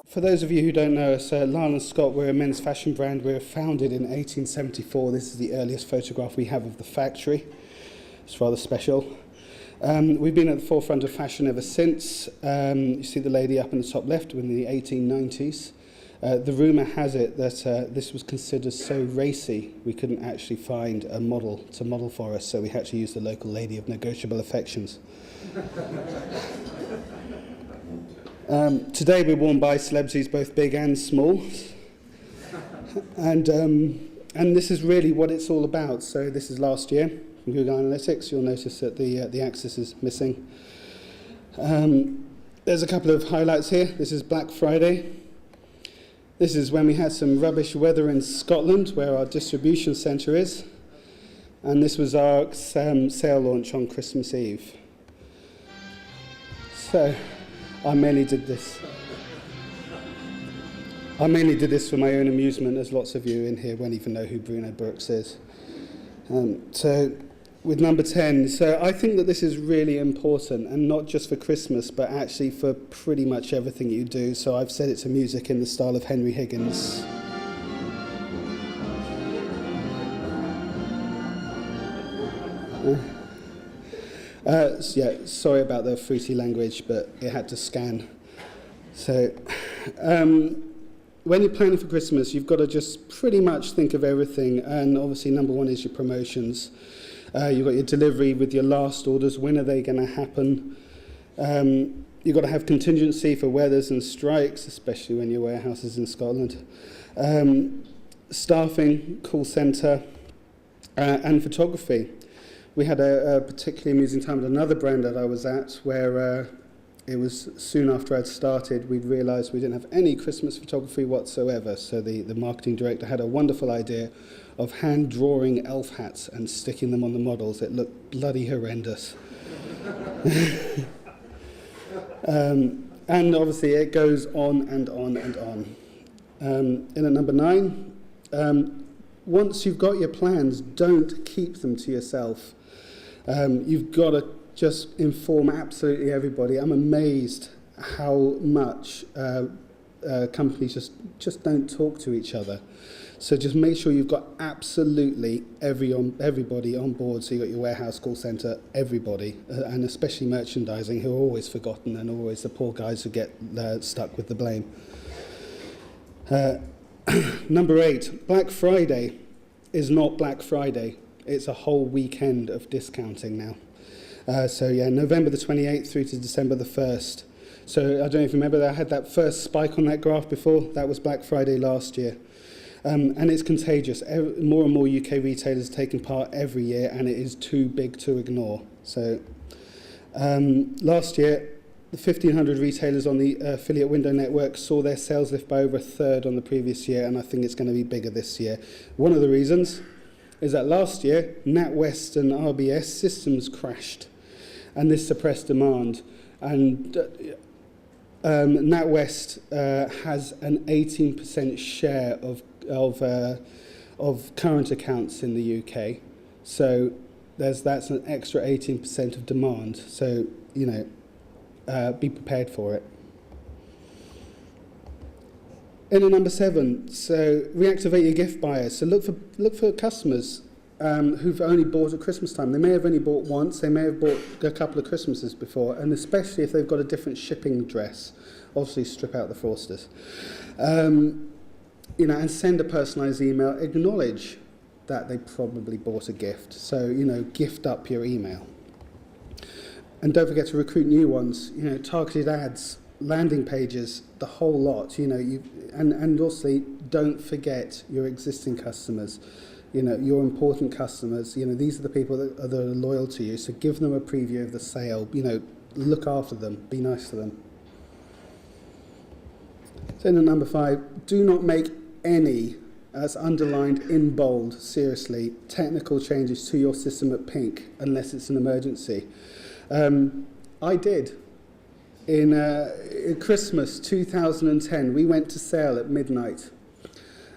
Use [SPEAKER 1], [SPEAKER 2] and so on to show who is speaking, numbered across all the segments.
[SPEAKER 1] For those of you who don't know us, Lyle Scott, we're a men's fashion brand. We were founded in 1874. This is the earliest photograph we have of the factory. It's rather special. We've been at the forefront of fashion ever since. You see the lady up in the top left in the 1890s. The rumour has it that this was considered so racy we couldn't actually find a model to model for us, so we had to use the local lady of negotiable affections. Today we're worn by celebrities both big and small, and this is really what it's all about. So this is last year from Google Analytics. You'll notice that the axis is missing. There's a couple of highlights here. This is Black Friday. This is when we had some rubbish weather in Scotland, where our distribution centre is, and this was our sale launch on Christmas Eve. So I mainly did this for my own amusement, as lots of you in here won't even know who Bruno Brooks is. So with number 10, so I think that this is really important, and not just for Christmas, but actually for pretty much everything you do. So I've set it to music in the style of Henry Higgins. Yeah, sorry about the fruity language, but it had to scan. So, when you're planning for Christmas, you've got to just pretty much think of everything. And obviously, number one is your promotions. You've got your delivery with your last orders. When are they going to happen? You've got to have contingency for weathers and strikes, especially when your warehouse is in Scotland. Staffing, call centre, and photography. We had a particularly amusing time at another brand that I was at, where it was soon after I'd started, we'd realised we didn't have any Christmas photography whatsoever. So the marketing director had a wonderful idea of hand-drawing elf hats and sticking them on the models. It looked bloody horrendous. And obviously it goes on and on and on. In at number 9, once you've got your plans, don't keep them to yourself. You've got to just inform absolutely everybody. I'm amazed how much companies just don't talk to each other. So just make sure you've got absolutely everybody on board. So you've got your warehouse, call centre, everybody, and especially merchandising, who are always forgotten and always the poor guys who get stuck with the blame. Number 8, Black Friday is not Black Friday. It's a whole weekend of discounting now. So yeah, November the 28th through to December the 1st. So I don't know if you remember that I had that first spike on that graph before. That was Black Friday last year. And it's contagious. More and more UK retailers are taking part every year, and it is too big to ignore. So last year, the 1,500 retailers on the affiliate window network saw their sales lift by over a third on the previous year, and I think it's going to be bigger this year. One of the reasons is that last year, NatWest and RBS systems crashed, and this suppressed demand. And NatWest has an 18% share of current accounts in the UK, so that's an extra 18% of demand. So be prepared for it. In at number 7, so reactivate your gift buyers. So look for customers who've only bought at Christmas time. They may have only bought once. They may have bought a couple of Christmases before, and especially if they've got a different shipping address. Obviously, strip out the fraudsters. And send a personalised email. Acknowledge that they probably bought a gift. So gift up your email. And don't forget to recruit new ones. Targeted ads, landing pages, the whole lot. And also don't forget your existing customers. Your important customers. These are the people that are loyal to you. So give them a preview of the sale. Look after them. Be nice to them. So in at number 5, do not make any, as underlined in bold, seriously, technical changes to your system at pink unless it's an emergency. I did. In Christmas 2010, we went to sale at midnight.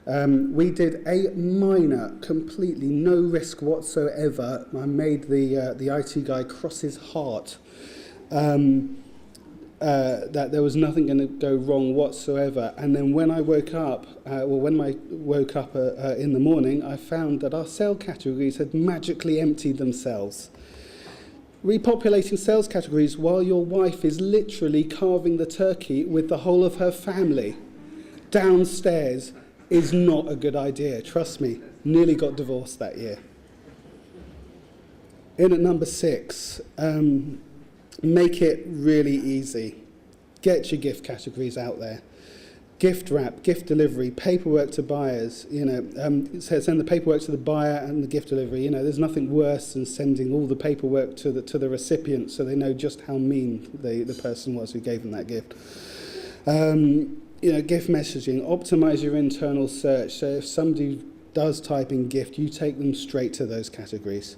[SPEAKER 1] We did a minor, completely no risk whatsoever. I made the IT guy cross his heart that there was nothing going to go wrong whatsoever. And then when I woke up, in the morning, I found that our sale categories had magically emptied themselves. Repopulating sales categories while your wife is literally carving the turkey with the whole of her family downstairs is not a good idea. Trust me, nearly got divorced that year. In at number 6, make it really easy. Get your gift categories out there. Gift wrap, gift delivery, paperwork to buyers, send the paperwork to the buyer and the gift delivery. There's nothing worse than sending all the paperwork to the recipient so they know just how mean the person was who gave them that gift. Gift messaging, optimize your internal search. So if somebody does type in gift, you take them straight to those categories.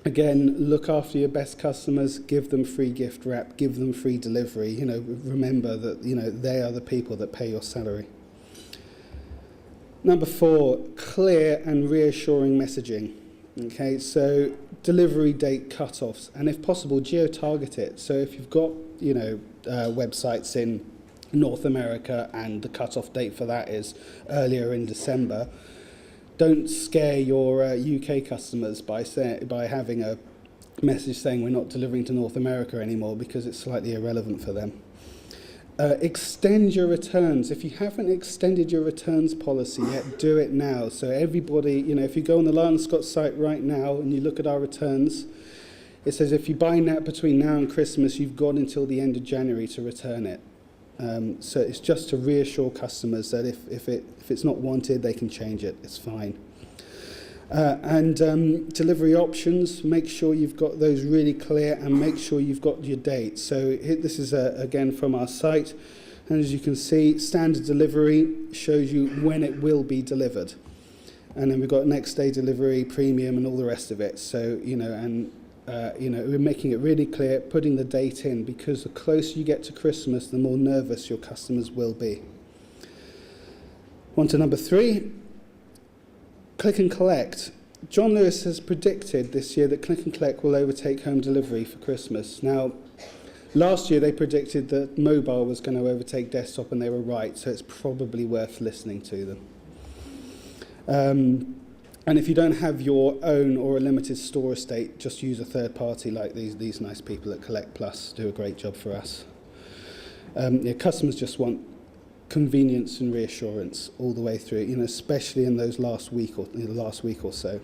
[SPEAKER 1] Again, look after your best customers, give them free gift wrap, give them free delivery. Remember that, they are the people that pay your salary. Number 4, clear and reassuring messaging. Okay, so delivery date cut-offs, and if possible, geo-target it. So if you've got, websites in North America and the cut-off date for that is earlier in December, don't scare your UK customers by having a message saying we're not delivering to North America anymore, because it's slightly irrelevant for them. Extend your returns. If you haven't extended your returns policy yet, do it now. So everybody, if you go on the Lyle Scott site right now and you look at our returns, it says if you buy now between now and Christmas, you've got until the end of January to return it. So it's just to reassure customers that if it's not wanted, they can change it. It's fine. And delivery options, make sure you've got those really clear and make sure you've got your date. So this is again from our site, and as you can see, standard delivery shows you when it will be delivered, and then we've got next day delivery, premium, and all the rest of it. So we're making it really clear, putting the date in, because the closer you get to Christmas, the more nervous your customers will be. On to number 3, click and collect. John Lewis has predicted this year that click and collect will overtake home delivery for Christmas. Now, last year they predicted that mobile was going to overtake desktop, and they were right, so it's probably worth listening to them. And if you don't have your own or a limited store estate, just use a third party like these nice people at Collect Plus do a great job for us. Customers just want convenience and reassurance all the way through, especially in those last week or so.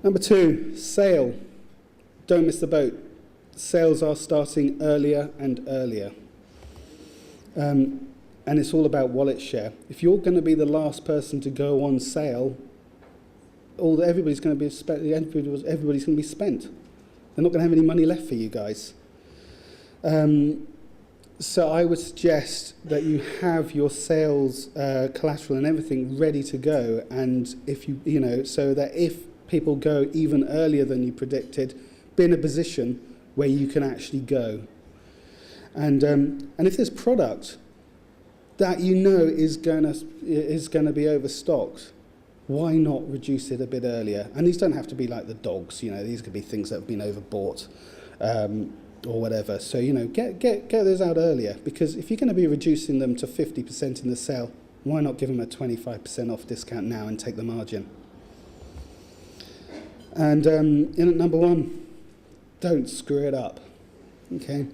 [SPEAKER 1] Number 2, sale. Don't miss the boat. Sales are starting earlier and earlier. And it's all about wallet share. If you're going to be the last person to go on sale, everybody's going to be spent. They're not going to have any money left for you guys. So I would suggest that you have your sales collateral and everything ready to go, and so that if people go even earlier than you predicted, be in a position where you can actually go. And if there's product that is going to be overstocked, why not reduce it a bit earlier? And these don't have to be like the dogs, these could be things that have been overbought or whatever. So, get those out earlier, because if you're going to be reducing them to 50% in the sale, why not give them a 25% off discount now and take the margin? And in at number 1, don't screw it up, okay?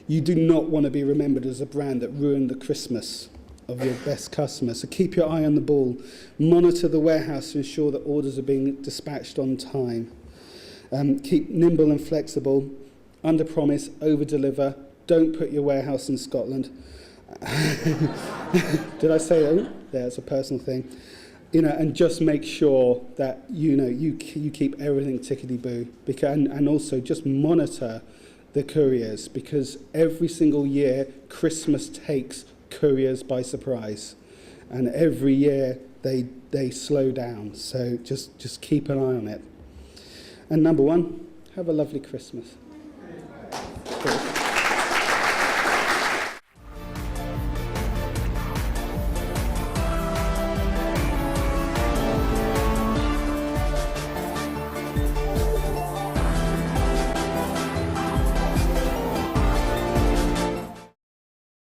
[SPEAKER 1] You do not want to be remembered as a brand that ruined the Christmas of your best customers. So keep your eye on the ball. Monitor the warehouse to ensure that orders are being dispatched on time. Keep nimble and flexible. Under promise, over deliver. Don't put your warehouse in Scotland. Did I say that? Yeah, it's a personal thing. And just make sure that you keep everything tickety-boo. And also just monitor the couriers, because every single year Christmas takes couriers by surprise, and every year they slow down. So just keep an eye on it. And number 1, have a lovely Christmas.